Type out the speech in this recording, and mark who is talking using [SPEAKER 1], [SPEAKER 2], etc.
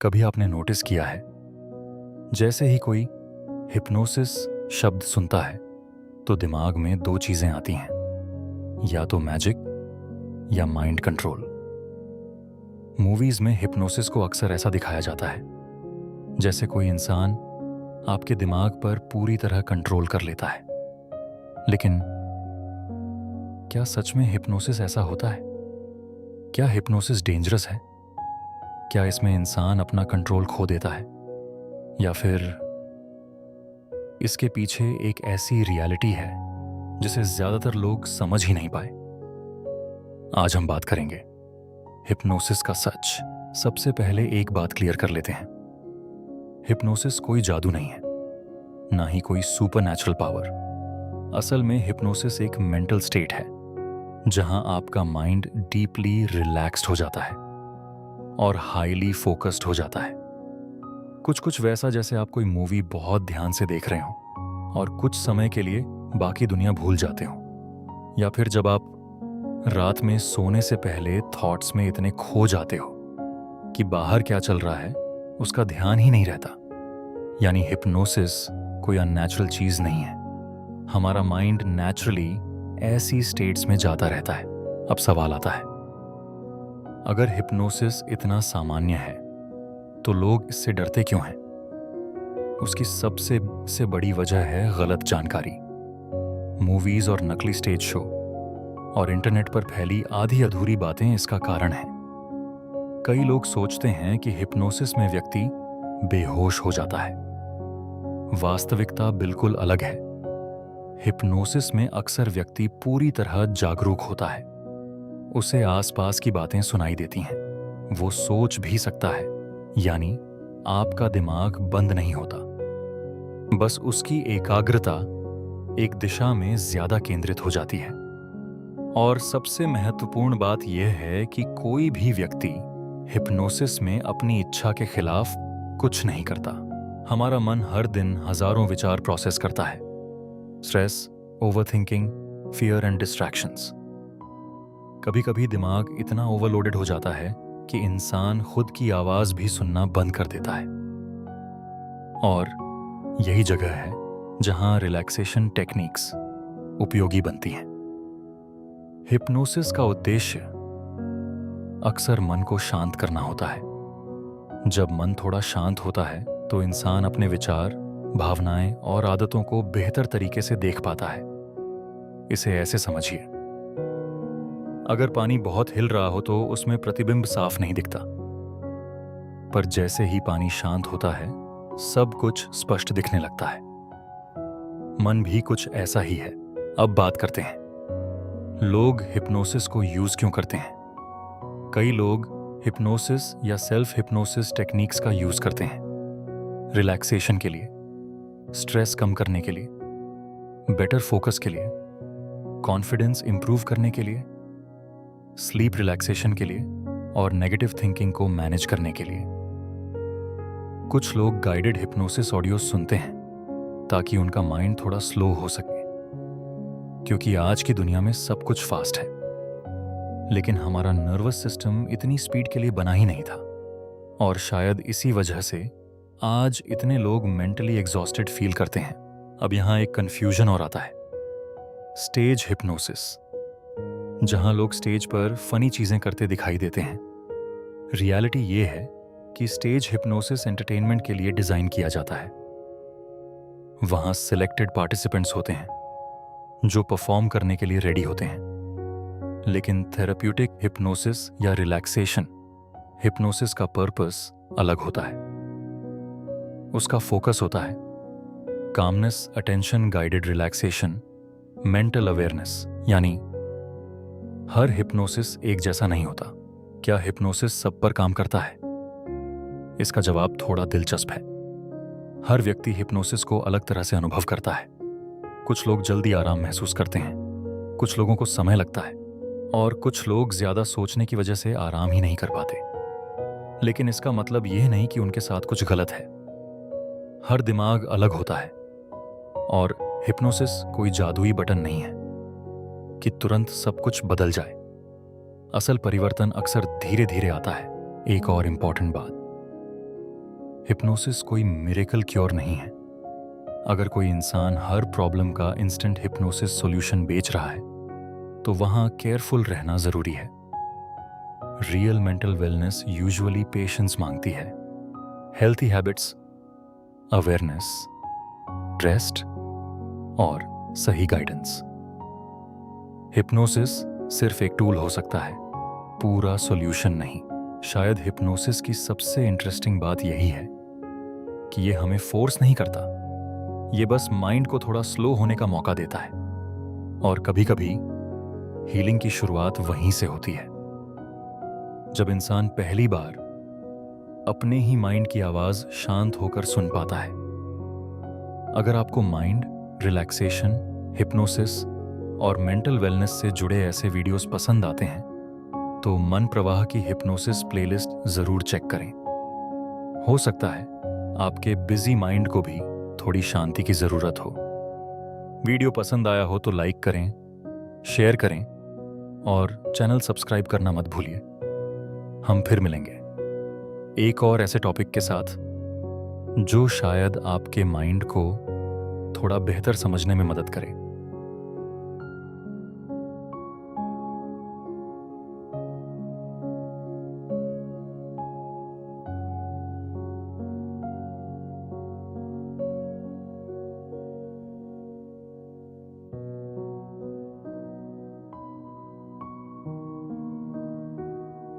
[SPEAKER 1] कभी आपने नोटिस किया है, जैसे ही कोई हिप्नोसिस शब्द सुनता है तो दिमाग में दो चीजें आती हैं, या तो मैजिक या माइंड कंट्रोल। मूवीज में हिप्नोसिस को अक्सर ऐसा दिखाया जाता है जैसे कोई इंसान आपके दिमाग पर पूरी तरह कंट्रोल कर लेता है। लेकिन क्या सच में हिप्नोसिस ऐसा होता है? क्या हिप्नोसिस डेंजरस है? क्या इसमें इंसान अपना कंट्रोल खो देता है, या फिर इसके पीछे एक ऐसी रियलिटी है जिसे ज्यादातर लोग समझ ही नहीं पाए? आज हम बात करेंगे हिप्नोसिस का सच। सबसे पहले एक बात क्लियर कर लेते हैं, हिप्नोसिस कोई जादू नहीं है, ना ही कोई सुपरनैचुरल पावर। असल में हिप्नोसिस एक मेंटल स्टेट है जहां आपका माइंड डीपली रिलैक्स्ड हो जाता है और हाईली फोकस्ड हो जाता है। कुछ वैसा जैसे आप कोई मूवी बहुत ध्यान से देख रहे हो और कुछ समय के लिए बाकी दुनिया भूल जाते हो, या फिर जब आप रात में सोने से पहले थॉट्स में इतने खो जाते हो कि बाहर क्या चल रहा है उसका ध्यान ही नहीं रहता। यानी हिप्नोसिस कोई अननेचुरल चीज नहीं है, हमारा माइंड नेचुरली ऐसी स्टेट्स में जाता रहता है। अब सवाल आता है, अगर हिप्नोसिस इतना सामान्य है तो लोग इससे डरते क्यों हैं? उसकी सबसे बड़ी वजह है गलत जानकारी। मूवीज और नकली स्टेज शो और इंटरनेट पर फैली आधी अधूरी बातें इसका कारण हैं। कई लोग सोचते हैं कि हिप्नोसिस में व्यक्ति बेहोश हो जाता है। वास्तविकता बिल्कुल अलग है। हिप्नोसिस में अक्सर व्यक्ति पूरी तरह जागरूक होता है। उसे आसपास की बातें सुनाई देती हैं, वो सोच भी सकता है, यानी आपका दिमाग बंद नहीं होता, बस उसकी एकाग्रता एक दिशा में ज्यादा केंद्रित हो जाती है। और सबसे महत्वपूर्ण बात यह है कि कोई भी व्यक्ति हिप्नोसिस में अपनी इच्छा के खिलाफ कुछ नहीं करता। हमारा मन हर दिन हजारों विचार प्रोसेस करता है, stress, overthinking, fear and distractions. कभी कभी दिमाग इतना ओवरलोडेड हो जाता है कि इंसान खुद की आवाज भी सुनना बंद कर देता है। और यही जगह है जहां रिलैक्सेशन टेक्निक्स उपयोगी बनती हैं। हिप्नोसिस का उद्देश्य अक्सर मन को शांत करना होता है। जब मन थोड़ा शांत होता है तो इंसान अपने विचार, भावनाएं और आदतों को बेहतर तरीके से देख पाता है। इसे ऐसे समझिए, अगर पानी बहुत हिल रहा हो तो उसमें प्रतिबिंब साफ नहीं दिखता, पर जैसे ही पानी शांत होता है सब कुछ स्पष्ट दिखने लगता है। मन भी कुछ ऐसा ही है। अब बात करते हैं, लोग हिप्नोसिस को यूज क्यों करते हैं? कई लोग हिप्नोसिस या सेल्फ हिप्नोसिस टेक्निक्स का यूज करते हैं रिलैक्सेशन के लिए, स्ट्रेस कम करने के लिए, बेटर फोकस के लिए, कॉन्फिडेंस इंप्रूव करने के लिए, स्लीप रिलैक्सेशन के लिए और नेगेटिव थिंकिंग को मैनेज करने के लिए। कुछ लोग गाइडेड हिप्नोसिस ऑडियो सुनते हैं ताकि उनका माइंड थोड़ा स्लो हो सके, क्योंकि आज की दुनिया में सब कुछ फास्ट है, लेकिन हमारा नर्वस सिस्टम इतनी स्पीड के लिए बना ही नहीं था। और शायद इसी वजह से आज इतने लोग मेंटली एग्जॉस्टेड फील करते हैं। अब यहां एक कंफ्यूजन और आता है, स्टेज हिप्नोसिस, जहां लोग स्टेज पर फनी चीजें करते दिखाई देते हैं। रियलिटी ये है कि स्टेज हिप्नोसिस एंटरटेनमेंट के लिए डिजाइन किया जाता है। वहां सिलेक्टेड पार्टिसिपेंट्स होते हैं जो परफॉर्म करने के लिए रेडी होते हैं। लेकिन थेराप्यूटिक हिप्नोसिस या रिलैक्सेशन हिप्नोसिस का पर्पस अलग होता है। उसका फोकस होता है calmness, attention guided relaxation, mental awareness. यानी हर हिप्नोसिस एक जैसा नहीं होता। क्या हिप्नोसिस सब पर काम करता है? इसका जवाब थोड़ा दिलचस्प है। हर व्यक्ति हिप्नोसिस को अलग तरह से अनुभव करता है। कुछ लोग जल्दी आराम महसूस करते हैं, कुछ लोगों को समय लगता है, और कुछ लोग ज्यादा सोचने की वजह से आराम ही नहीं कर पाते। लेकिन इसका मतलब यह नहीं कि उनके साथ कुछ गलत है। हर दिमाग अलग होता है, और हिप्नोसिस कोई जादुई बटन नहीं है कि तुरंत सब कुछ बदल जाए। असल परिवर्तन अक्सर धीरे धीरे आता है। एक और इंपॉर्टेंट बात, हिप्नोसिस कोई मिरेकल क्योर नहीं है। अगर कोई इंसान हर प्रॉब्लम का इंस्टेंट हिप्नोसिस सॉल्यूशन बेच रहा है तो वहां केयरफुल रहना जरूरी है। Real mental wellness usually patience मांगती है, हेल्थी हैबिट्स, अवेयरनेस, रेस्ट और सही गाइडेंस। हिप्नोसिस सिर्फ एक टूल हो सकता है, पूरा सॉल्यूशन नहीं। शायद हिप्नोसिस की सबसे इंटरेस्टिंग बात यही है कि ये हमें फोर्स नहीं करता, ये बस माइंड को थोड़ा स्लो होने का मौका देता है। और कभी-कभी हीलिंग की शुरुआत वहीं से होती है, जब इंसान पहली बार अपने ही माइंड की आवाज शांत होकर सुन पाता है। अगर आपको माइंड, रिलैक्सेशन, हिप्नोसिस और मेंटल वेलनेस से जुड़े ऐसे वीडियोस पसंद आते हैं तो मन प्रवाह की हिप्नोसिस प्लेलिस्ट जरूर चेक करें। हो सकता है आपके बिजी माइंड को भी थोड़ी शांति की जरूरत हो। वीडियो पसंद आया हो तो लाइक करें, शेयर करें और चैनल सब्सक्राइब करना मत भूलिए। हम फिर मिलेंगे एक और ऐसे टॉपिक के साथ जो शायद आपके माइंड को थोड़ा बेहतर समझने में मदद करे।